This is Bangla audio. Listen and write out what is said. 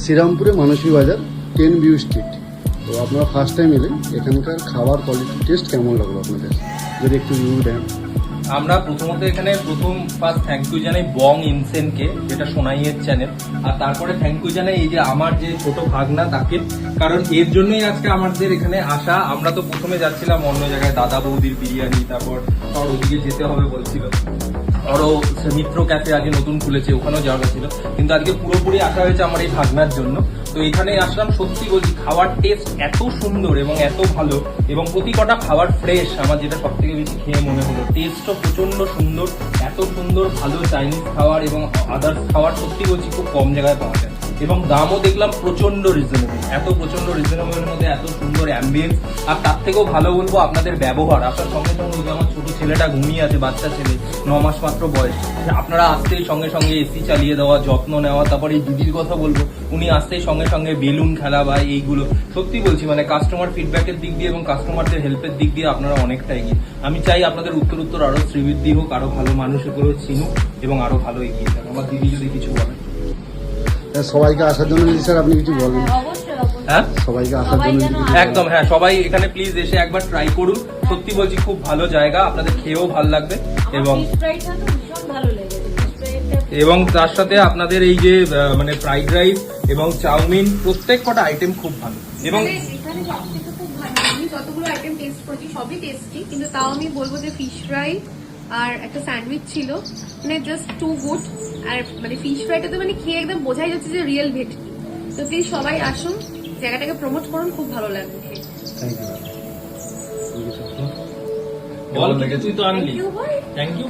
শ্রীরামপুরে মানসী বাজার 10 ভিউ স্ট্রিট। তো আপনারা ফার্স্ট টাইম এলেন, এখানকার খাবার কোয়ালিটি টেস্ট কেমন লাগলো আপনাদের, যদি একটু রিভিউ দেন। আমরা প্রথমত এখানে ফার্স্ট থ্যাংক ইউ জানাই বং ইনসেনকে, যেটা সোনাইয়ের চ্যানেল। আর তারপরে থ্যাংক ইউ জানাই এই যে আমার যে ছোট ভাগনা তাকে, কারণ এর জন্যই আজকে আমাদের এখানে আসা। আমরা তো প্রথমে যাচ্ছিলাম অন্য জায়গায় দাদা বৌদির বিরিয়ানি, তারপর ওদিকে যেতে হবে বলছিল। আরো মিত্র ক্যাফে আগে নতুন খুলেছে, ওখানেও যাওয়া ছিল, কিন্তু আজকে পুরোপুরি আসা হয়েছে আমার এই ভাগনার জন্য। তো এখানে আসলাম, সত্যি বলছি খাবার টেস্ট এত সুন্দর এবং এত ভালো, এবং প্রতি কটা খাবার ফ্রেশ। আমার যেটা সব থেকে বেশি খেয়ে মনে হলো, টেস্টও প্রচন্ড সুন্দর, এত সুন্দর ভালো চাইনিজ খাবার এবং আদার্স খাবার সত্যি বলছি খুব কম জায়গায় পাওয়া যায়। এবং দামও দেখলাম প্রচন্ড রিজনেবল, প্রচন্ড রিজনেবলের মধ্যে এত সুন্দর অ্যাম্বিয়েন্স। আর তার থেকেও ভালো বলবো আপনাদের ব্যবহার। আসার সঙ্গে সঙ্গে ওই যে আমার ছোট ছেলেটা ঘুমিয়ে আছে, বাচ্চা ছেলে 9 মাস মাত্র বয়স, আপনারা আসতেই সঙ্গে সঙ্গে এসি চালিয়ে দেওয়া, যত্ন নেওয়া। তারপর এই দিদির কথা বলবো, উনি আসতেই সঙ্গে সঙ্গে বেলুন খেলা বা এইগুলো, সত্যি বলছি মানে কাস্টমার ফিডব্যাকের দিক দিয়ে এবং কাস্টমারদের হেল্পের দিক দিয়ে আপনারা অনেকটা এগিয়ে। আমি চাই আপনাদের উত্তর আরো শ্রীবৃদ্ধি হোক, আরো ভালো মানুষগুলো চিনুক এবং আরো ভালো এগিয়ে যাক। আমার দিদি যদি কিছু বলেন। সবাইকে আসার জন্য যদি স্যার আপনি কিছু বলেন। হ্যাঁ, সবাইকে আসার জন্য একদম, হ্যাঁ, সবাই এখানে প্লিজ এসে একবার ট্রাই করুন। সত্যি বলছি খুব ভালো জায়গা, আপনাদের খেয়েও ভালো লাগবে। এবং তার সাথে আপনাদের এই যে মানে ফ্রাইড রাইস এবং চাউমিন, প্রত্যেক কটা আইটেম খুব ভালো। এবং আমি যতগুলো আইটেম টেস্ট করেছি সবই টেস্টি, কিন্তু তাও আমি বলবো যে ফিশ ফ্রাই আর একটা স্যান্ডউইচ ছিল, মানে জাস্ট টু গুড। আর মানে ফিশ ফ্রাইটা তো মানে খেয়ে একদম বোঝাই যাচ্ছে যে রিয়েল ভেটকি। তো প্লিজ সবাই আসুন, জায়গাটাকে প্রমোট করুন, খুব ভালো লাগবে খেয়ে। বল, তুই তো আনলি। Thank you.